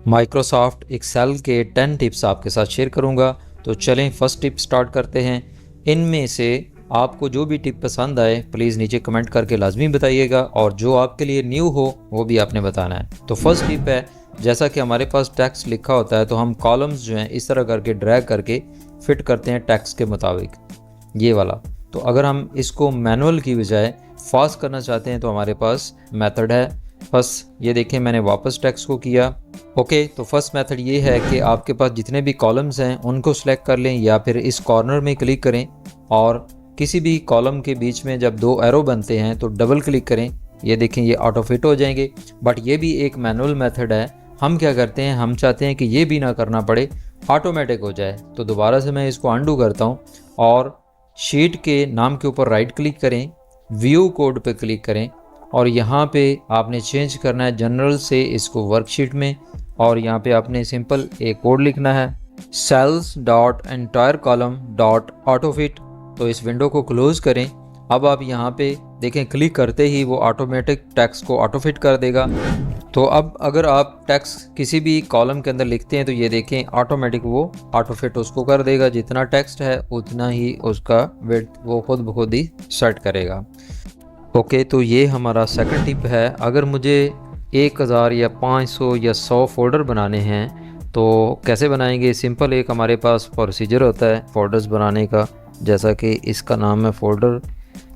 Microsoft Excel के 10 tips आपके साथ शेयर करूंगा। तो चलें फर्स्ट टिप स्टार्ट करते हैं। इनमें से आपको जो भी टिप पसंद आए प्लीज़ नीचे कमेंट करके लाजमी बताइएगा, और जो आपके लिए न्यू हो वो भी आपने बताना है। तो फर्स्ट टिप है, जैसा कि हमारे पास टेक्स्ट लिखा होता है तो हम कॉलम्स जो हैं इस तरह करके ड्रैग करके फिट करते हैं टेक्स्ट के मुताबिक, ये वाला। तो अगर हम इसको मैनुअल की बजाय फास्ट करना चाहते हैं तो हमारे पास मेथड है। बस ये देखें, मैंने वापस टेक्स्ट को किया। ओके, तो फर्स्ट मेथड ये है कि आपके पास जितने भी कॉलम्स हैं उनको सिलेक्ट कर लें, या फिर इस कॉर्नर में क्लिक करें और किसी भी कॉलम के बीच में जब दो एरो बनते हैं तो डबल क्लिक करें। ये देखें, ये ऑटो फिट हो जाएंगे। बट ये भी एक मैनुअल मेथड है। हम क्या करते हैं, हम चाहते हैं कि ये भी ना करना पड़े, ऑटोमेटिक हो जाए। तो दोबारा से मैं इसको अनडू करता हूँ और शीट के नाम के ऊपर राइट क्लिक करें, व्यू कोड पे क्लिक करें और यहाँ पे आपने चेंज करना है जनरल से इसको वर्कशीट में, और यहाँ पे आपने सिंपल एक कोड लिखना है cells dot entire column dot autofit. तो इस विंडो को क्लोज करें। अब आप यहाँ पे देखें, क्लिक करते ही वो ऑटोमेटिक टेक्स्ट को ऑटोफिट कर देगा। तो अब अगर आप टेक्स्ट किसी भी कॉलम के अंदर लिखते हैं तो ये देखें ऑटोमेटिक वो ऑटोफिट उसको कर देगा। जितना टेक्स्ट है उतना ही उसका विड्थ वो खुद ब खुद ही सेट करेगा। ओके, तो ये हमारा सेकंड टिप है। अगर मुझे 1000 या 500 या 100 फोल्डर बनाने हैं तो कैसे बनाएंगे। सिंपल एक हमारे पास प्रोसीजर होता है फोल्डर्स बनाने का। जैसा कि इसका नाम मैं फ़ोल्डर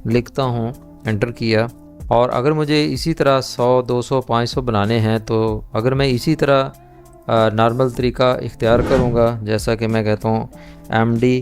लिखता हूँ, एंटर किया। और अगर मुझे इसी तरह 100, 200, 500 बनाने हैं तो अगर मैं इसी तरह नॉर्मल तरीका इख्तियार करूँगा, जैसा कि मैं कहता हूँ MD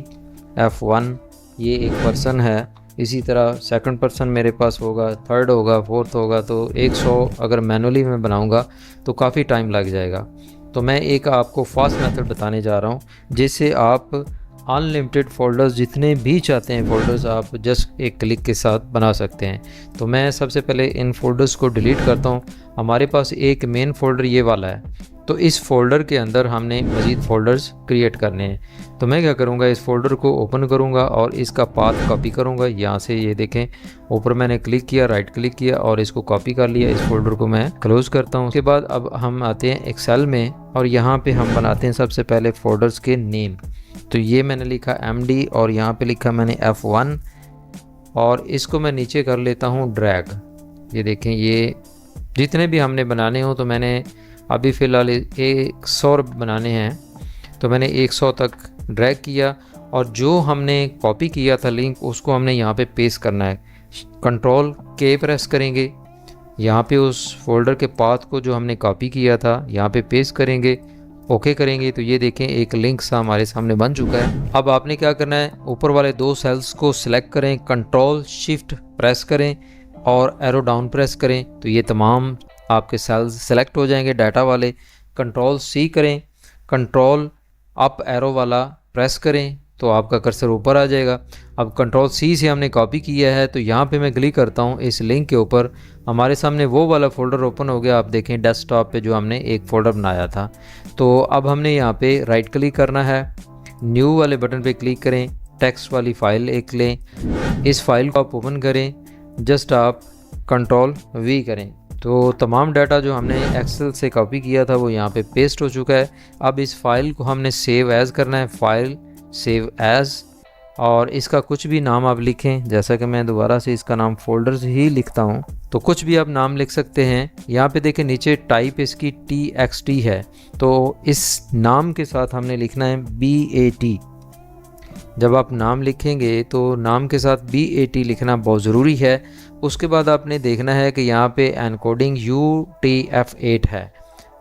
F1, ये एक पर्सन है। इसी तरह सेकंड पर्सन मेरे पास होगा, थर्ड होगा, फोर्थ होगा। तो 100 अगर मैनुअली मैं बनाऊँगा तो काफ़ी टाइम लग जाएगा। तो मैं एक आपको फास्ट मेथड बताने जा रहा हूँ जिससे आप अनलिमिटेड फ़ोल्डर्स जितने भी चाहते हैं फ़ोल्डर्स आप जस्ट एक क्लिक के साथ बना सकते हैं। तो मैं सबसे पहले इन फ़ोल्डर्स को डिलीट करता हूँ। हमारे पास एक मेन फ़ोल्डर ये वाला है, तो इस फ़ोल्डर के अंदर हमने मज़ीद फ़ोल्डर्स क्रिएट करने हैं। तो मैं क्या करूँगा, इस फ़ोल्डर को ओपन करूँगा और इसका पाथ कॉपी करूँगा। यहाँ से ये देखें, ऊपर मैंने क्लिक किया, राइट क्लिक किया और इसको कॉपी कर लिया। इस फ़ोल्डर को मैं क्लोज़ करता हूँ। उसके बाद अब हम आते हैं एक्सेल में और यहाँ पर हम बनाते हैं सबसे पहले फ़ोल्डर्स के नेम। तो ये मैंने लिखा MD और यहाँ पे लिखा मैंने F1 और इसको मैं नीचे कर लेता हूँ ड्रैग। ये देखें, ये जितने भी हमने बनाने हो, तो मैंने अभी फ़िलहाल 100 बनाने हैं तो मैंने 100 तक ड्रैग किया। और जो हमने कॉपी किया था लिंक, उसको हमने यहाँ पे पेस्ट करना है। कंट्रोल K प्रेस करेंगे, यहाँ पे उस फोल्डर के पाथ को जो हमने कॉपी किया था यहाँ पे पेस्ट करेंगे, ओके करेंगे। तो ये देखें एक लिंक सा हमारे सामने बन चुका है। अब आपने क्या करना है, ऊपर वाले 2 सेल्स को सिलेक्ट करें, कंट्रोल शिफ्ट प्रेस करें और एरो डाउन प्रेस करें। तो ये तमाम आपके सेल्स सेलेक्ट हो जाएंगे डाटा वाले। कंट्रोल C करें, कंट्रोल अप एरो वाला प्रेस करें तो आपका कर्सर ऊपर आ जाएगा। अब कंट्रोल C से हमने कॉपी किया है तो यहाँ पे मैं क्लिक करता हूँ इस लिंक के ऊपर, हमारे सामने वो वाला फ़ोल्डर ओपन हो गया। आप देखें डेस्कटॉप पे जो हमने एक फ़ोल्डर बनाया था। तो अब हमने यहाँ पे राइट क्लिक करना है, न्यू वाले बटन पे क्लिक करें, टेक्स्ट वाली फ़ाइल एक लें, इस फाइल को आप ओपन करें, जस्ट आप कंट्रोल V करें। तो तमाम डाटा जो हमने एक्सेल से कॉपी किया था वो यहाँ पे पेस्ट हो चुका है। अब इस फाइल को हमने सेव एज़ करना है, फाइल सेव एज़, और इसका कुछ भी नाम आप लिखें। जैसा कि मैं दोबारा से इसका नाम फ़ोल्डर्स ही लिखता हूँ, तो कुछ भी आप नाम लिख सकते हैं। यहाँ पे देखें नीचे टाइप इसकी TXT है, तो इस नाम के साथ हमने लिखना है BAT। जब आप नाम लिखेंगे तो नाम के साथ BAT लिखना बहुत ज़रूरी है। उसके बाद आपने देखना है कि यहाँ पे एनकोडिंग UTF-8 है,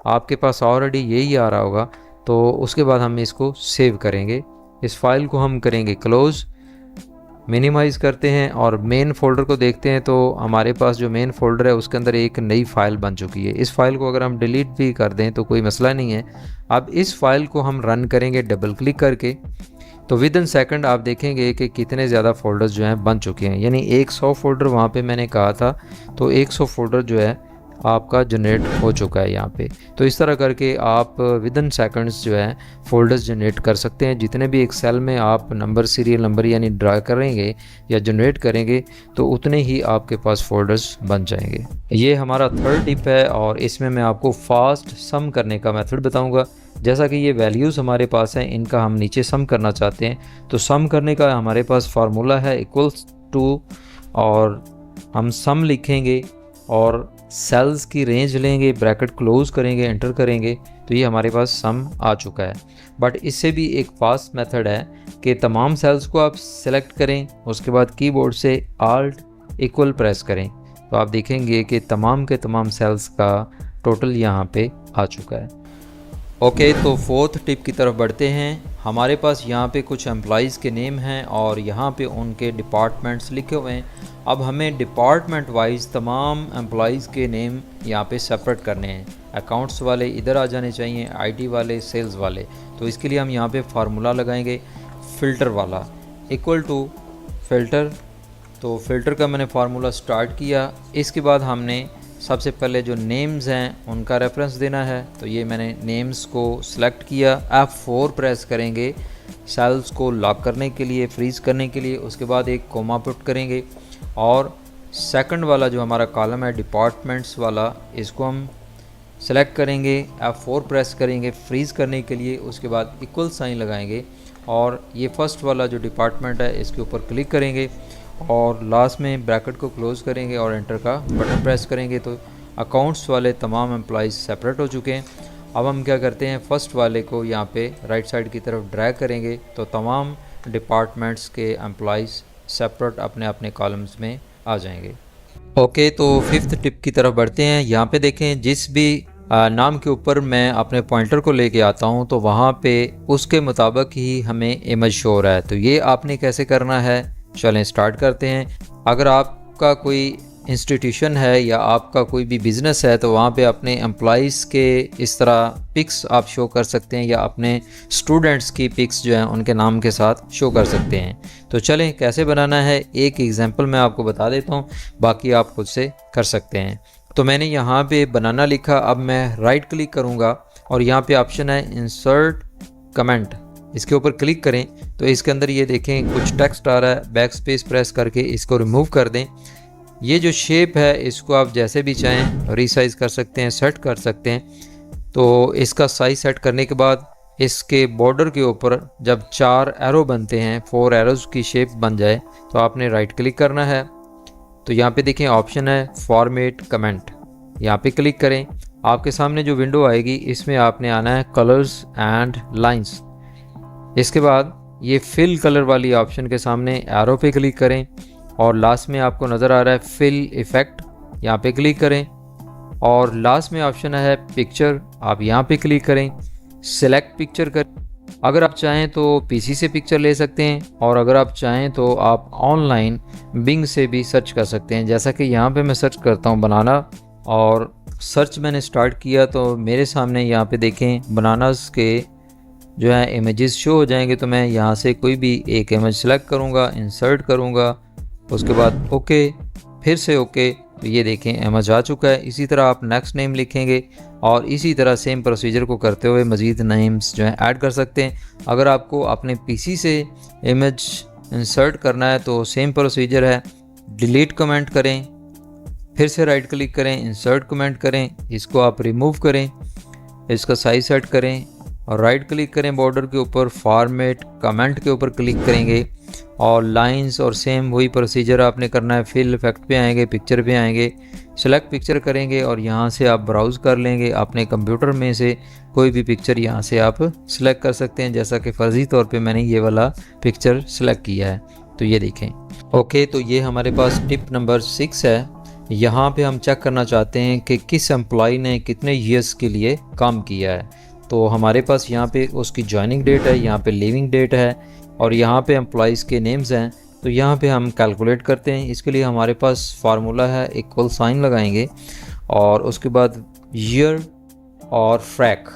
आपके पास ऑलरेडी यही आ रहा होगा। तो उसके बाद हम इसको सेव करेंगे। इस फाइल को हम करेंगे क्लोज़, मिनिमाइज़ करते हैं और मेन फ़ोल्डर को देखते हैं। तो हमारे पास जो मेन फ़ोल्डर है उसके अंदर एक नई फ़ाइल बन चुकी है। इस फाइल को अगर हम डिलीट भी कर दें तो कोई मसला नहीं है। अब इस फाइल को हम रन करेंगे डबल क्लिक करके, तो विद इन सेकंड आप देखेंगे कि कितने ज़्यादा फ़ोल्डर्स जो हैं बन चुके हैं। यानी 100 फ़ोल्डर वहाँ पे मैंने कहा था, तो 100 फ़ोल्डर जो है आपका जनरेट हो चुका है यहाँ पे। तो इस तरह करके आप विद इन सेकंड्स जो है फ़ोल्डर्स जनरेट कर सकते हैं। जितने भी एक सेल में आप नंबर, सीरियल नंबर यानी ड्रा करेंगे या जनरेट करेंगे तो उतने ही आपके पास फ़ोल्डर्स बन जाएंगे। ये हमारा थर्ड टिप है और इसमें मैं आपको फास्ट सम करने का मेथड बताऊँगा। जैसा कि ये वैल्यूज़ हमारे पास हैं, इनका हम नीचे सम करना चाहते हैं तो सम करने का हमारे पास फार्मूला है इक्वल्स टू, और हम सम लिखेंगे और सेल्स की रेंज लेंगे, ब्रैकेट क्लोज करेंगे, एंटर करेंगे तो ये हमारे पास सम आ चुका है। बट इससे भी एक फास्ट मेथड है कि तमाम सेल्स को आप सेलेक्ट करें, उसके बाद कीबोर्ड से आल्ट इक्वल प्रेस करें तो आप देखेंगे कि तमाम के तमाम सेल्स का टोटल यहाँ पे आ चुका है। ओके, तो फोर्थ टिप की तरफ बढ़ते हैं। हमारे पास यहाँ पे कुछ एम्प्लॉइज़ के नेम हैं और यहाँ पे उनके डिपार्टमेंट्स लिखे हुए हैं। अब हमें डिपार्टमेंट वाइज तमाम एम्प्लॉइज़ के नेम यहाँ पे सेपरेट करने हैं। अकाउंट्स वाले इधर आ जाने चाहिए, आईटी वाले, सेल्स वाले। तो इसके लिए हम यहाँ पे फार्मूला लगाएंगे फ़िल्टर वाला, इक्वल टू फ़िल्टर। तो फ़िल्टर का मैंने फार्मूला स्टार्ट किया। इसके बाद हमने सबसे पहले जो नेम्स हैं उनका रेफरेंस देना है। तो ये मैंने नेम्स को सिलेक्ट किया, F4 प्रेस करेंगे सेल्स को लॉक करने के लिए, फ्रीज़ करने के लिए। उसके बाद एक कोमा पुट करेंगे और सेकंड वाला जो हमारा कॉलम है डिपार्टमेंट्स वाला, इसको हम सेलेक्ट करेंगे, F4 प्रेस करेंगे फ्रीज़ करने के लिए। उसके बाद इक्वल साइन लगाएंगे और ये फर्स्ट वाला जो डिपार्टमेंट है इसके ऊपर क्लिक करेंगे और लास्ट में ब्रैकेट को क्लोज करेंगे और एंटर का बटन प्रेस करेंगे। तो अकाउंट्स वाले तमाम एम्प्लॉइज़ सेपरेट हो चुके हैं। अब हम क्या करते हैं, फ़र्स्ट वाले को यहाँ पे राइट साइड की तरफ ड्रैग करेंगे तो तमाम डिपार्टमेंट्स के एम्प्लॉइज़ सेपरेट अपने अपने कॉलम्स में आ जाएंगे। ओके, तो फिफ्थ टिप की तरफ बढ़ते हैं। यहाँ पे देखें, जिस भी नाम के ऊपर मैं अपने पॉइंटर को लेके आता हूँ तो वहाँ पे उसके मुताबिक ही हमें इमेज शो हो रहा है। तो ये आपने कैसे करना है, चलें स्टार्ट करते हैं। अगर आपका कोई इंस्टीट्यूशन है या आपका कोई भी बिज़नेस है तो वहाँ पे अपने एम्प्लॉइज़ के इस तरह पिक्स आप शो कर सकते हैं या अपने स्टूडेंट्स की पिक्स जो हैं उनके नाम के साथ शो कर सकते हैं। तो चलें कैसे बनाना है, एक एग्जांपल मैं आपको बता देता हूँ, बाकी आप खुद से कर सकते हैं। तो मैंने यहाँ पे बनाना लिखा। अब मैं राइट क्लिक करूँगा और यहाँ पे ऑप्शन है इंसर्ट कमेंट, इसके ऊपर क्लिक करें तो इसके अंदर ये देखें कुछ टेक्स्ट आ रहा है। बैक स्पेस प्रेस करके इसको रिमूव कर दें। ये जो शेप है इसको आप जैसे भी चाहें रीसाइज़ कर सकते हैं, सेट कर सकते हैं। तो इसका साइज सेट करने के बाद इसके बॉर्डर के ऊपर जब 4 एरो बनते हैं, 4 एरोज़ की शेप बन जाए तो आपने राइट क्लिक करना है। तो यहाँ पे देखें ऑप्शन है फॉर्मेट कमेंट, यहाँ पे क्लिक करें। आपके सामने जो विंडो आएगी इसमें आपने आना है कलर्स एंड लाइंस। इसके बाद ये फिल कलर वाली ऑप्शन के सामने एरो पे क्लिक करें और लास्ट में आपको नज़र आ रहा है फिल इफ़ेक्ट, यहाँ पे क्लिक करें और लास्ट में ऑप्शन है पिक्चर, आप यहाँ पे क्लिक करें, सिलेक्ट पिक्चर कर। अगर आप चाहें तो पीसी से पिक्चर ले सकते हैं और अगर आप चाहें तो आप ऑनलाइन बिंग से भी सर्च कर सकते हैं। जैसा कि यहाँ पे मैं सर्च करता हूँ बनाना और सर्च मैंने स्टार्ट किया तो मेरे सामने यहाँ पे देखें बनानास के जो है इमेजेस शो हो जाएंगे। तो मैं यहाँ से कोई भी एक इमेज सेलेक्ट करूँगा, इंसर्ट करूँगा, उसके बाद ओके, फिर से ओके, तो ये देखें इमेज आ चुका है। इसी तरह आप नेक्स्ट नेम लिखेंगे और इसी तरह सेम प्रोसीजर को करते हुए मज़ीद नेम्स जो है ऐड कर सकते हैं। अगर आपको अपने पीसी से इमेज इंसर्ट करना है तो सेम प्रोसीजर है, डिलीट कमेंट करें, फिर से राइट क्लिक करें, इंसर्ट कमेंट करें, इसको आप रिमूव करें, इसका साइज सेट करें और राइट क्लिक करें बॉर्डर के ऊपर, फॉर्मेट कमेंट के ऊपर क्लिक करेंगे और लाइंस और सेम वही प्रोसीजर आपने करना है। फिल इफेक्ट पे आएंगे, पिक्चर पे आएंगे, सेलेक्ट पिक्चर करेंगे और यहाँ से आप ब्राउज़ कर लेंगे। अपने कंप्यूटर में से कोई भी पिक्चर यहाँ से आप सिलेक्ट कर सकते हैं, जैसा कि फ़र्ज़ी तौर पे मैंने ये वाला पिक्चर सिलेक्ट किया है। तो ये देखें। ओके, तो ये हमारे पास टिप नंबर 6 है। यहाँ पे हम चेक करना चाहते हैं कि किस एम्प्लॉय ने कितने ईयर्स के लिए काम किया है। तो हमारे पास यहाँ पे उसकी जॉइनिंग डेट है, यहाँ पे लीविंग डेट है और यहाँ पे एम्प्लॉइज़ के नेम्स हैं। तो यहाँ पे हम कैलकुलेट करते हैं। इसके लिए हमारे पास फार्मूला है, इक्वल साइन लगाएंगे और उसके बाद ईयर और फ्रैक,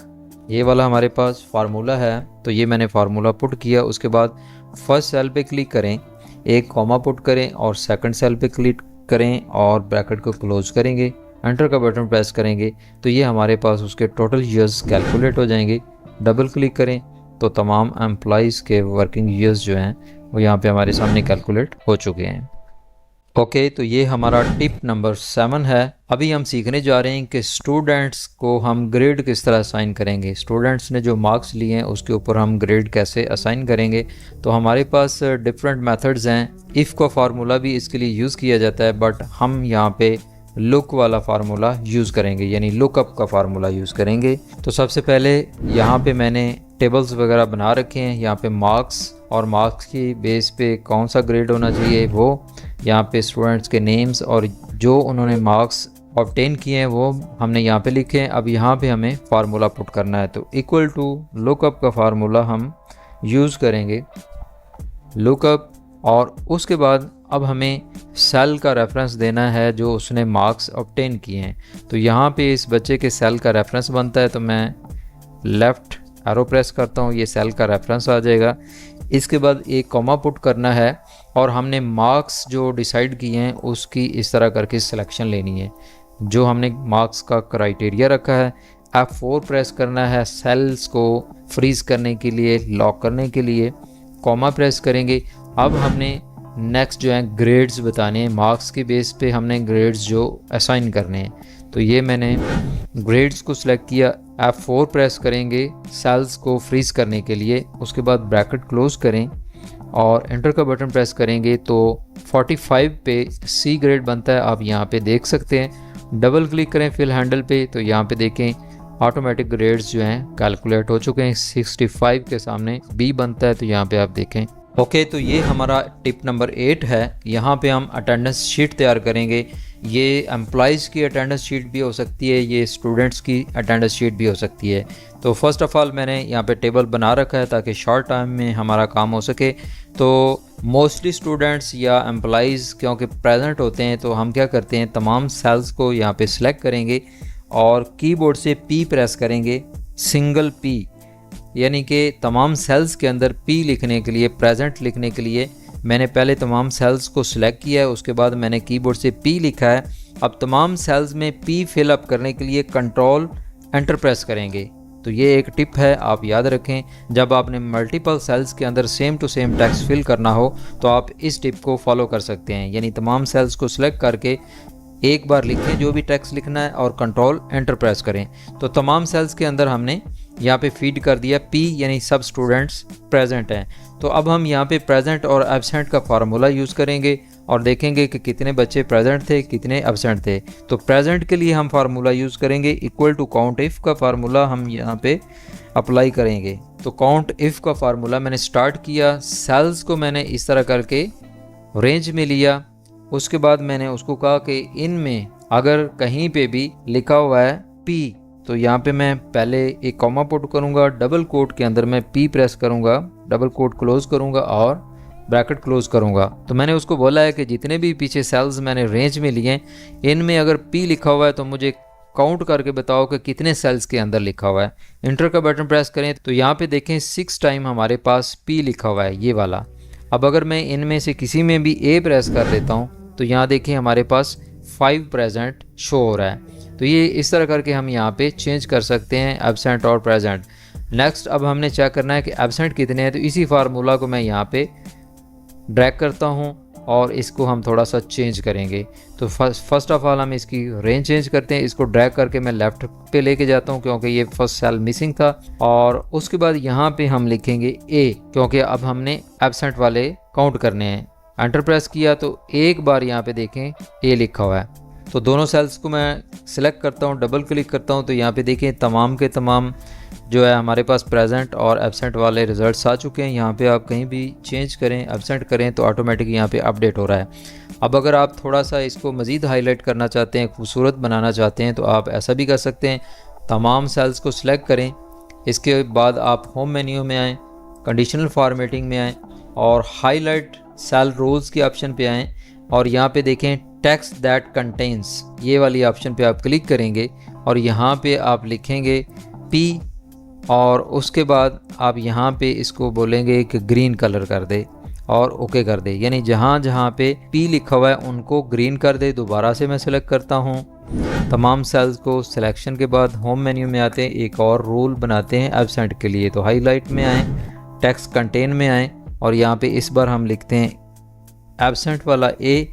ये वाला हमारे पास फार्मूला है। तो ये मैंने फार्मूला पुट किया। उसके बाद फर्स्ट सेल पे क्लिक करें, एक कॉमा पुट करें और सेकंड सेल पे क्लिक करें और ब्रैकेट को क्लोज करेंगे, एंटर का बटन प्रेस करेंगे तो ये हमारे पास उसके टोटल ईयर्स कैलकुलेट हो जाएंगे। डबल क्लिक करें तो तमाम एम्प्लॉइज़ के वर्किंग ईयर्स जो हैं वो यहाँ पे हमारे सामने कैलकुलेट हो चुके हैं। ओके, तो ये हमारा टिप नंबर 7 है। अभी हम सीखने जा रहे हैं कि स्टूडेंट्स को हम ग्रेड किस तरह असाइन करेंगे। स्टूडेंट्स ने जो मार्क्स लिए हैं उसके ऊपर हम ग्रेड कैसे असाइन करेंगे। तो हमारे पास डिफरेंट मेथड्स हैं। इफ़ का फार्मूला भी इसके लिए यूज़ किया जाता है, बट हम यहाँ पे लुक वाला फार्मूला यूज़ करेंगे, यानी लुकअप का फार्मूला यूज़ करेंगे। तो सबसे पहले यहाँ पे मैंने टेबल्स वगैरह बना रखे हैं। यहाँ पे मार्क्स और मार्क्स की बेस पे कौन सा ग्रेड होना चाहिए वो, यहाँ पे स्टूडेंट्स के नेम्स और जो उन्होंने मार्क्स ऑब्टेन किए हैं वो हमने यहाँ पे लिखे हैं। अब यहाँ पे हमें फार्मूला पुट करना है, तो इक्वल टू लुकअप का फार्मूला हम यूज़ करेंगे, लुकअप। और उसके बाद अब हमें सेल का रेफरेंस देना है जो उसने मार्क्स ऑब्टेन किए हैं। तो यहाँ पे इस बच्चे के सेल का रेफरेंस बनता है, तो मैं लेफ़्ट एरो प्रेस करता हूँ, ये सेल का रेफरेंस आ जाएगा। इसके बाद एक कॉमा पुट करना है और हमने मार्क्स जो डिसाइड किए हैं उसकी इस तरह करके सिलेक्शन लेनी है। जो हमने मार्क्स का क्राइटेरिया रखा है, F4 प्रेस करना है सेल्स को फ्रीज़ करने के लिए, लॉक करने के लिए, कॉमा प्रेस करेंगे। अब हमने नेक्स्ट जो है ग्रेड्स बताने हैं, मार्क्स के बेस पे हमने ग्रेड्स जो असाइन करने हैं। तो ये मैंने ग्रेड्स को सिलेक्ट किया, F4 प्रेस करेंगे सेल्स को फ्रीज़ करने के लिए, उसके बाद ब्रैकेट क्लोज करें और एंटर का बटन प्रेस करेंगे तो 45 पे सी ग्रेड बनता है, आप यहाँ पे देख सकते हैं। डबल क्लिक करें फिल हैंडल पे तो यहाँ पे देखें ऑटोमेटिक ग्रेड्स जो हैं कैलकुलेट हो चुके हैं। 65 के सामने बी बनता है, तो यहाँ पे आप देखें। ओके, तो ये हमारा टिप नंबर 8 है। यहाँ पे हम अटेंडेंस शीट तैयार करेंगे। ये एम्प्लॉइज़ की अटेंडेंस शीट भी हो सकती है, ये स्टूडेंट्स की अटेंडेंस शीट भी हो सकती है। तो फर्स्ट ऑफ़ ऑल मैंने यहाँ पे टेबल बना रखा है ताकि शॉर्ट टाइम में हमारा काम हो सके। तो मोस्टली स्टूडेंट्स या एम्प्लॉइज़ क्योंकि प्रेजेंट होते हैं, तो हम क्या करते हैं, तमाम सेल्स को यहाँ पे सिलेक्ट करेंगे और कीबोर्ड से P प्रेस करेंगे, सिंगल P, यानी कि तमाम सेल्स के अंदर P लिखने के लिए, प्रेजेंट लिखने के लिए मैंने पहले तमाम सेल्स को सिलेक्ट किया है, उसके बाद मैंने कीबोर्ड से P लिखा है। अब तमाम सेल्स में P फिल अप करने के लिए कंट्रोल एंटर प्रेस करेंगे। तो ये एक टिप है, आप याद रखें। जब आपने मल्टीपल सेल्स के अंदर same to same text fill करना हो तो आप इस टिप को फॉलो कर सकते हैं, यानी तमाम सेल्स को सिलेक्ट करके एक बार लिखें जो भी टेक्स्ट लिखना है और कंट्रोल एंटर प्रेस करें। तो तमाम सेल्स के अंदर हमने यहाँ पे फीड कर दिया P, यानी सब स्टूडेंट्स प्रेजेंट हैं। तो अब हम यहाँ पे प्रेजेंट और एब्सेंट का फार्मूला यूज़ करेंगे और देखेंगे कि कितने बच्चे प्रेजेंट थे, कितने एब्सेंट थे। तो प्रेजेंट के लिए हम फार्मूला यूज़ करेंगे इक्वल टू काउंट इफ़ का फार्मूला हम यहाँ पे अप्लाई करेंगे। तो काउंट इफ़ का फार्मूला मैंने स्टार्ट किया, सेल्स को मैंने इस तरह करके रेंज में लिया। उसके बाद मैंने उसको कहा कि इनमें अगर कहीं पे भी लिखा हुआ है P, तो यहाँ पे मैं पहले एक कॉमा पुट करूँगा, डबल कोट के अंदर मैं P प्रेस करूँगा, डबल कोट क्लोज करूँगा और ब्रैकेट क्लोज करूँगा। तो मैंने उसको बोला है कि जितने भी पीछे सेल्स मैंने रेंज में लिए इनमें अगर P लिखा हुआ है तो मुझे काउंट करके बताओ कि कितने सेल्स के अंदर लिखा हुआ है। इंटर का बटन प्रेस करें तो यहाँ पे देखें 6 टाइम हमारे पास P लिखा हुआ है, ये वाला। अब अगर मैं इनमें से किसी में भी A प्रेस कर देता हूँ तो यहाँ देखिए हमारे पास 5 प्रेजेंट शो हो रहा है। तो ये इस तरह करके हम यहाँ पे चेंज कर सकते हैं एब्सेंट और प्रेजेंट। नेक्स्ट अब हमने चेक करना है कि एब्सेंट कितने हैं, तो इसी फार्मूला को मैं यहाँ पे ड्रैग करता हूँ और इसको हम थोड़ा सा चेंज करेंगे। तो फर्स्ट ऑफ ऑल हम इसकी रेंज चेंज करते हैं, इसको ड्रैग करके मैं लेफ़्ट पे लेके जाता हूँ क्योंकि ये फर्स्ट सेल मिसिंग था। और उसके बाद यहाँ पे हम लिखेंगे A, क्योंकि अब हमने एब्सेंट वाले काउंट करने हैं। एंटर प्रेस किया तो एक बार यहाँ पे देखें A लिखा हुआ है। तो दोनों सेल्स को मैं सिलेक्ट करता हूँ, डबल क्लिक करता हूँ, तो यहाँ पे देखें तमाम के तमाम जो है हमारे पास प्रेजेंट और एब्सेंट वाले रिजल्ट्स आ चुके हैं। यहाँ पे आप कहीं भी चेंज करें, एब्सेंट करें तो ऑटोमेटिक यहाँ पे अपडेट हो रहा है। अब अगर आप थोड़ा सा इसको मज़ीद हाईलाइट करना चाहते हैं, खूबसूरत बनाना चाहते हैं, तो आप ऐसा भी कर सकते हैं। तमाम सेल्स को सिलेक्ट करें, इसके बाद आप होम मेन्यू में आएँ, कंडीशनल फॉर्मेटिंग में आएँ और हाईलाइट सेल रोल्स के ऑप्शन पे आएँ और यहाँ पे देखें टेक्स्ट दैट कंटेन्स, ये वाली ऑप्शन पे आप क्लिक करेंगे और यहाँ पे आप लिखेंगे P और उसके बाद आप यहाँ पे इसको बोलेंगे कि ग्रीन कलर कर दे और ओके कर दे, यानी जहाँ जहाँ पे P लिखा हुआ है उनको ग्रीन कर दे। दोबारा से मैं सिलेक्ट करता हूँ, तमाम सेल्स को सिलेक्शन के बाद होम मेन्यू में आते हैं, एक और रूल बनाते हैं एब्सेंट के लिए। तो हाईलाइट में आएँ, टेक्स्ट कंटेन में आएँ और यहाँ पे इस बार हम लिखते हैं एब्सेंट वाला ए,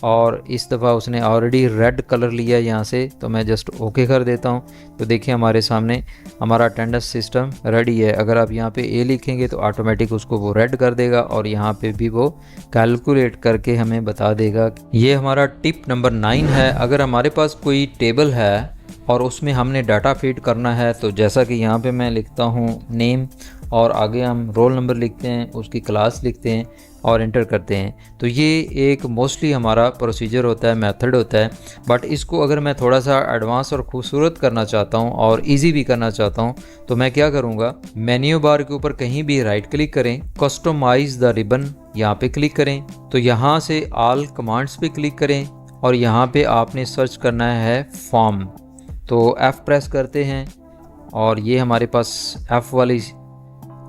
और इस दफ़ा उसने ऑलरेडी रेड कलर लिया यहाँ से, तो मैं जस्ट ओके कर देता हूँ। तो देखिए हमारे सामने हमारा अटेंडेंस सिस्टम रेडी है। अगर आप यहाँ पे ए लिखेंगे तो ऑटोमेटिक उसको वो रेड कर देगा और यहाँ पे भी वो कैलकुलेट करके हमें बता देगा। ये हमारा टिप नंबर 9 है। अगर हमारे पास कोई टेबल है और उसमें हमने डाटा फीड करना है, तो जैसा कि यहाँ पे मैं लिखता हूँ नेम और आगे हम रोल नंबर लिखते हैं, उसकी क्लास लिखते हैं और इंटर करते हैं। तो ये एक मोस्टली हमारा प्रोसीजर होता है, मेथड होता है। बट इसको अगर मैं थोड़ा सा एडवांस और खूबसूरत करना चाहता हूँ और इजी भी करना चाहता हूँ, तो मैं क्या करूँगा, मेन्यू बार के ऊपर कहीं भी राइट क्लिक करें, कस्टमाइज़ द रिबन यहाँ पे क्लिक करें। तो यहाँ से ऑल कमांड्स पे क्लिक करें और यहाँ पे आपने सर्च करना है फॉर्म। तो F प्रेस करते हैं और ये हमारे पास F वाली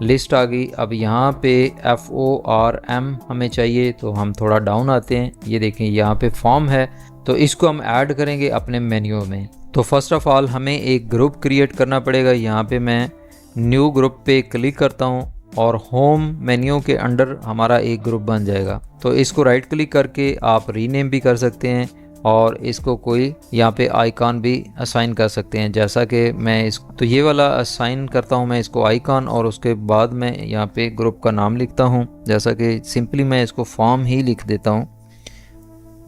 लिस्ट आ गई। अब यहाँ पे FORM हमें चाहिए, तो हम थोड़ा डाउन आते हैं। ये देखें यहाँ पे फॉर्म है, तो इसको हम ऐड करेंगे अपने मेन्यू में। तो फर्स्ट ऑफ़ ऑल हमें एक ग्रुप क्रिएट करना पड़ेगा। यहाँ पे मैं न्यू ग्रुप पे क्लिक करता हूँ और होम मेन्यू के अंडर हमारा एक ग्रुप बन जाएगा। तो इसको राइट क्लिक करके आप रीनेम भी कर सकते हैं और इसको कोई यहाँ पे आइकॉन भी असाइन कर सकते हैं, जैसा कि मैं तो ये वाला असाइन करता हूँ मैं इसको आइकॉन, और उसके बाद मैं यहाँ पे ग्रुप का नाम लिखता हूँ, जैसा कि सिंपली मैं इसको फॉर्म ही लिख देता हूँ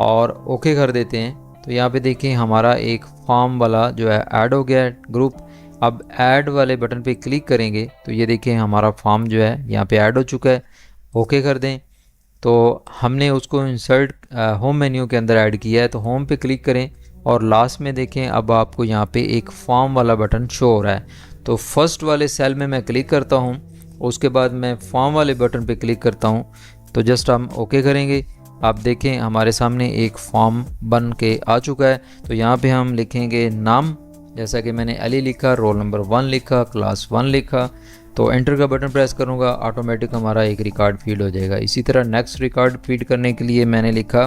और ओके कर देते हैं। तो यहाँ पे देखिए हमारा एक फॉर्म वाला जो है ऐड हो गया है ग्रुप। अब ऐड वाले बटन पे क्लिक करेंगे तो ये देखिए हमारा फॉर्म जो है यहाँ पे ऐड हो चुका है। ओके कर दें। तो हमने उसको इंसर्ट होम मेन्यू के अंदर ऐड किया है, तो होम पे क्लिक करें और लास्ट में देखें अब आपको यहाँ पे एक फॉर्म वाला बटन शो हो रहा है। तो फर्स्ट वाले सेल में मैं क्लिक करता हूँ, उसके बाद मैं फॉर्म वाले बटन पे क्लिक करता हूँ। तो जस्ट हम ओके करेंगे। आप देखें हमारे सामने एक फॉर्म बन के आ चुका है। तो यहाँ पे हम लिखेंगे नाम, जैसा कि मैंने अली लिखा, रोल नंबर 1 लिखा, क्लास 1 लिखा। तो एंटर का बटन प्रेस करूँगा, ऑटोमेटिक हमारा एक रिकॉर्ड फीड हो जाएगा। इसी तरह नेक्स्ट रिकॉर्ड फीड करने के लिए मैंने लिखा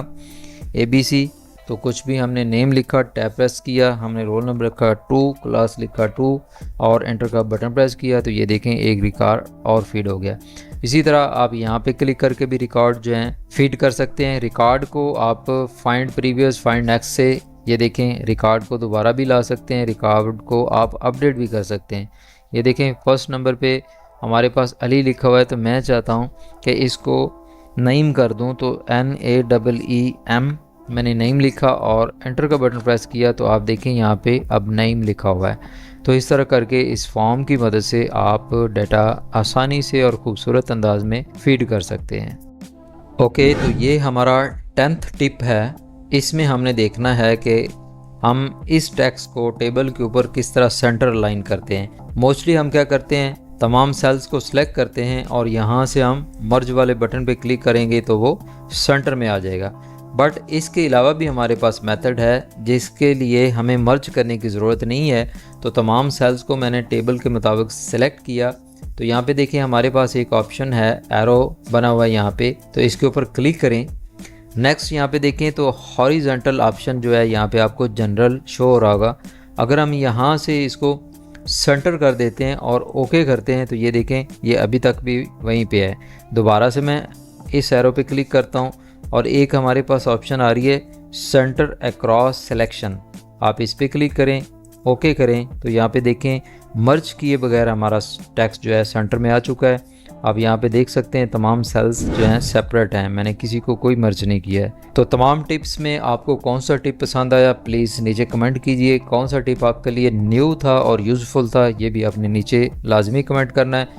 ABC, तो कुछ भी हमने नेम लिखा, टैब प्रेस किया, हमने रोल नंबर लिखा 2, क्लास लिखा 2 और एंटर का बटन प्रेस किया। तो ये देखें एक रिकॉर्ड और फीड हो गया। इसी तरह आप यहाँ पे क्लिक करके भी रिकॉर्ड जो हैं फीड कर सकते हैं। रिकॉर्ड को आप फाइंड प्रीवियस, फाइंड नेक्स्ट से ये देखें रिकॉर्ड को दोबारा भी ला सकते हैं, रिकॉर्ड को आप अपडेट भी कर सकते हैं। ये देखें फर्स्ट नंबर पे हमारे पास अली लिखा हुआ है, तो मैं चाहता हूँ कि इसको नईम कर दूँ, तो NAEEM मैंने नईम लिखा और एंटर का बटन प्रेस किया। तो आप देखें यहाँ पे अब नईम लिखा हुआ है। तो इस तरह करके इस फॉर्म की मदद से आप डाटा आसानी से और ख़ूबसूरत अंदाज में फीड कर सकते हैं। ओके, तो ये हमारा 10th टिप है। इसमें हमने देखना है कि हम इस टेक्स्ट को टेबल के ऊपर किस तरह सेंटर लाइन करते हैं। मोस्टली हम क्या करते हैं, तमाम सेल्स को सिलेक्ट करते हैं और यहाँ से हम मर्ज वाले बटन पे क्लिक करेंगे तो वो सेंटर में आ जाएगा। बट इसके अलावा भी हमारे पास मेथड है जिसके लिए हमें मर्ज करने की ज़रूरत नहीं है। तो तमाम सेल्स को मैंने टेबल के मुताबिक सेलेक्ट किया। तो यहाँ पे देखिए हमारे पास एक ऑप्शन है, एरो बना हुआ है यहाँ पे, तो इसके ऊपर क्लिक करें। नेक्स्ट यहाँ पे देखें तो हॉरिजॉन्टल ऑप्शन जो है यहाँ पे आपको जनरल शो हो रहा होगा। अगर हम यहाँ से इसको सेंटर कर देते हैं और ओके करते हैं तो ये देखें ये अभी तक भी वहीं पे है। दोबारा से मैं इस एरो पे क्लिक करता हूँ और एक हमारे पास ऑप्शन आ रही है सेंटर अक्रॉस सिलेक्शन। आप इस पर क्लिक करें, ओके करें, तो यहाँ पे देखें मर्ज किए बगैर हमारा टेक्स्ट जो है सेंटर में आ चुका है। आप यहाँ पे देख सकते हैं तमाम सेल्स जो हैं सेपरेट हैं, मैंने किसी को कोई मर्ज नहीं किया है। तो तमाम टिप्स में आपको कौन सा टिप पसंद आया प्लीज़ नीचे कमेंट कीजिए। कौन सा टिप आपके लिए न्यू था और यूज़फुल था ये भी आपने नीचे लाजमी कमेंट करना है।